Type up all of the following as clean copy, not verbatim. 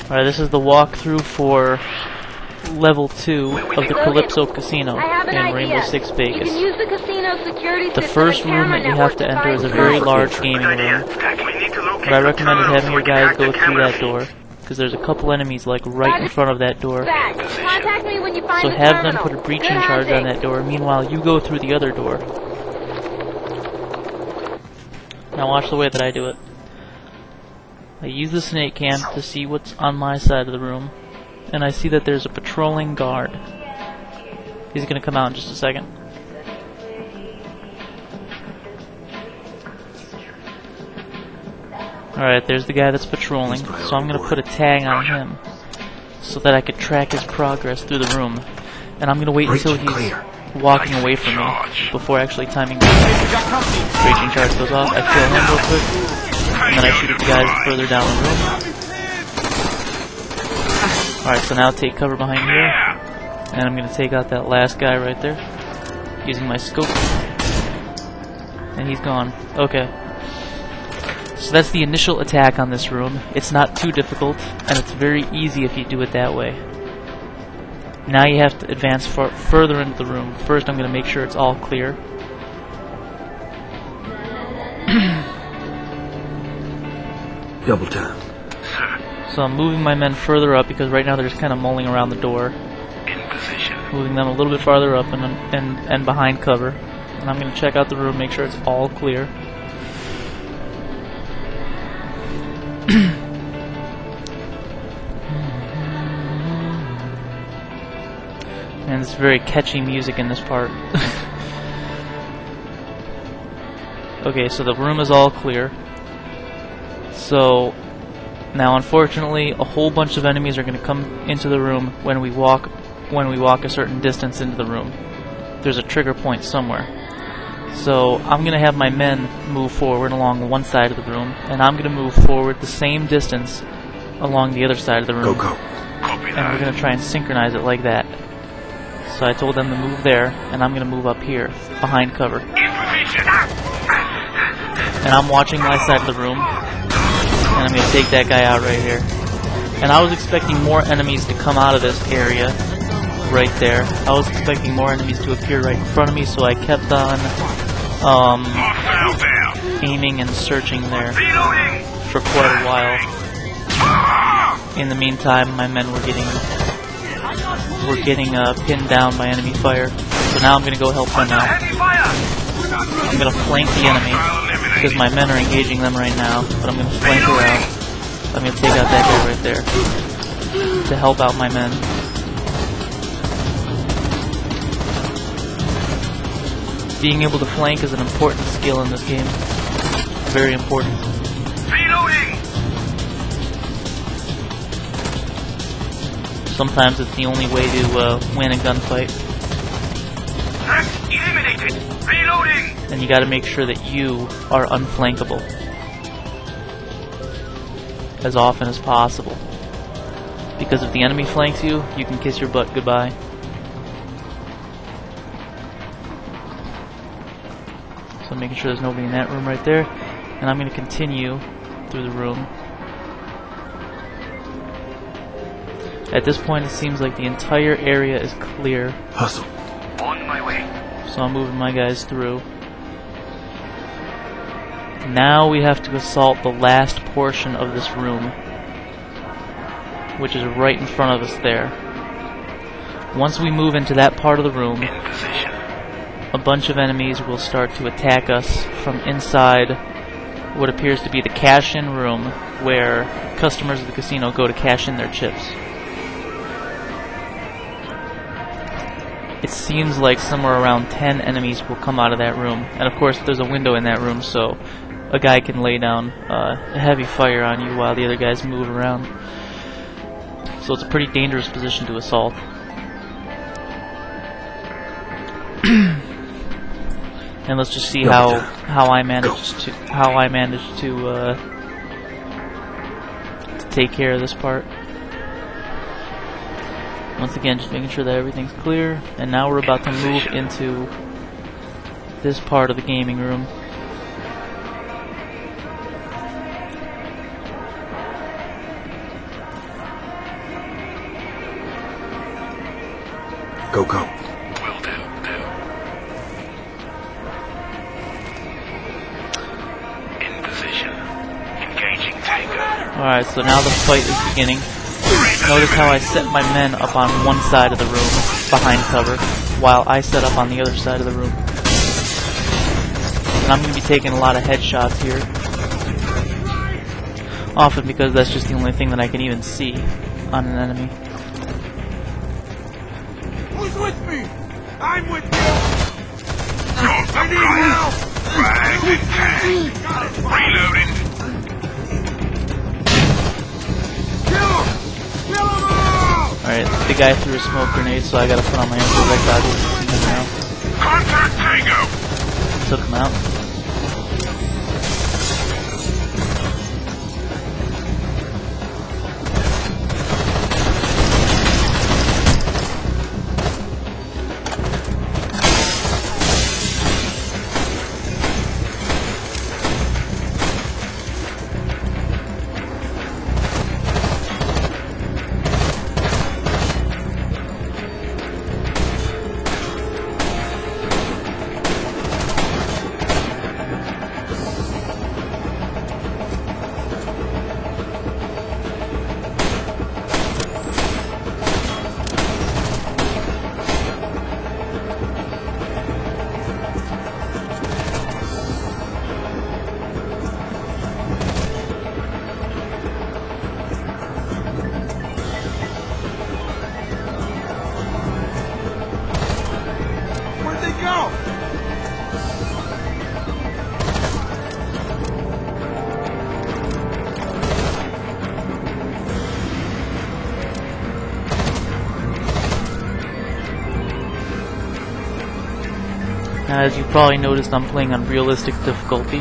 Alright, this is the walkthrough for level 2 of the Calypso Casino in Rainbow Six Vegas. The first room that you have to enter is a very large gaming room. What I recommend is having your guys go through that door, because there's a couple enemies like right in front of that door. So have them put a breaching charge on that door, meanwhile you go through the other door. Now watch the way that I do it. I use the snake cam to see what's on my side of the room, and I see that there's a patrolling guard. He's gonna come out in just a second. Alright, there's the guy that's patrolling, so I'm gonna put a tag on him so that I could track his progress through the room. And I'm gonna wait until he's walking away from me before actually timing the breaching charge goes off. I kill him real quick, and then I shoot at the guys further down the room. Alright, so now take cover behind here, and I'm gonna take out that last guy right there using my scope. And he's gone. Okay. So that's the initial attack on this room. It's not too difficult, and it's very easy if you do it that way. Now you have to advance further into the room. First I'm going to make sure it's all clear. Double time. So I'm moving my men further up because right now they're just kind of mulling around the door. In position. Moving them a little bit farther up and behind cover. And I'm going to check out the room, make sure it's all clear. And it's very catchy music in this part. Okay, so the room is all clear. So now unfortunately a whole bunch of enemies are going to come into the room when we walk a certain distance into the room. There's a trigger point somewhere. So I'm going to have my men move forward along one side of the room, and I'm going to move forward the same distance along the other side of the room. Go. And we're going to try and synchronize it like that. So I told them to move there, and I'm going to move up here, behind cover. And I'm watching my side of the room, and I'm going to take that guy out right here. And I was expecting more enemies to come out of this area right there. I was expecting more enemies to appear right in front of me, so I kept on aiming and searching there for quite a while. In the meantime, my men were getting pinned down by enemy fire. So now I'm going to go help them out. I'm going to flank the enemy because my men are engaging them right now, but I'm going to flank her out. I'm going to take out that guy right there to help out my men. Being able to flank is an important skill in this game. Very important. Sometimes it's the only way to win a gunfight. And you gotta make sure that you are unflankable as often as possible. Because if the enemy flanks you, you can kiss your butt goodbye. So I'm making sure there's nobody in that room right there. And I'm going to continue through the room. At this point it seems like the entire area is clear. Hustle. On my way. So I'm moving my guys through. Now we have to assault the last portion of this room, which is right in front of us there. Once we move into that part of the room, a bunch of enemies will start to attack us from inside what appears to be the cash-in room where customers of the casino go to cash in their chips. It seems like somewhere around 10 enemies will come out of that room. And of course there's a window in that room, so a guy can lay down a heavy fire on you while the other guys move around. So it's a pretty dangerous position to assault. And let's just see how I managed to take care of this part. Once again, just making sure that everything's clear. And now we're about to move into this part of the gaming room. Go, go. Will do. In position. Engaging Tango. Alright, so now the fight is beginning. Notice how I set my men up on one side of the room, behind cover, while I set up on the other side of the room. And I'm going to be taking a lot of headshots here. Often because that's just the only thing that I can even see on an enemy. Who's with me? I'm with you! I need help! Reloading. Kill them all! Alright, the guy threw a smoke grenade, so I gotta put on my own projectile now. Contact Tango. Took him out. As you probably noticed, I'm playing on realistic difficulty,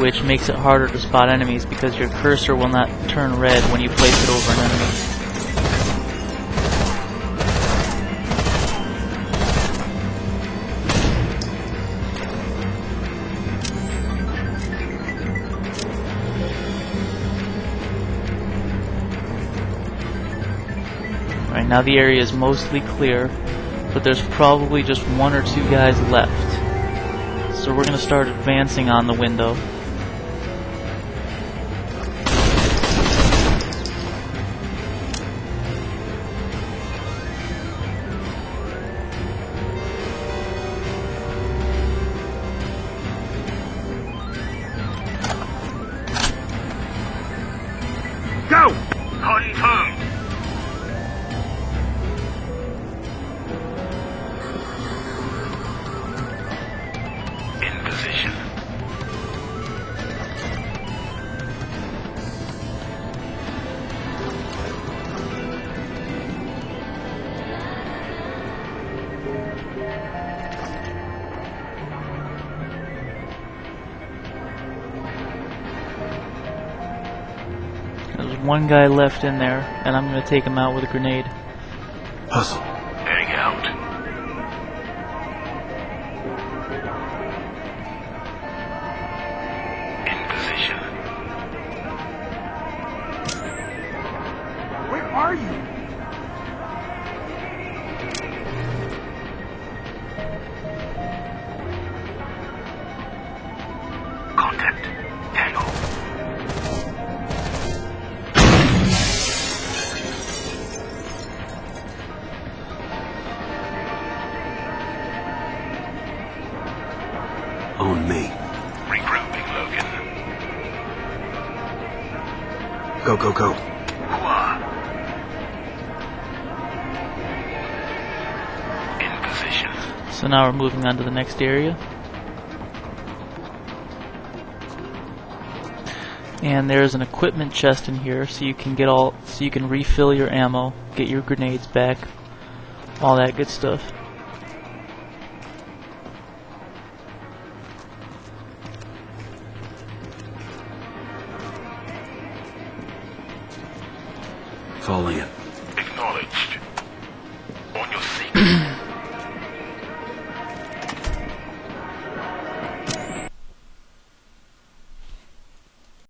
which makes it harder to spot enemies because your cursor will not turn red when you place it over an enemy. Alright, now the area is mostly clear, but there's probably just one or two guys left. So we're going to start advancing on the window. Go! Confirmed. There's one guy left in there, and I'm going to take him out with a grenade. Hustle. Heading out. In position. Where are you? Contact. Tango. On me. Regrouping, Logan. Go, go, go. In position. So now we're moving on to the next area. And there's an equipment chest in here, so you can refill your ammo, get your grenades back, all that good stuff. Fall in. Acknowledged.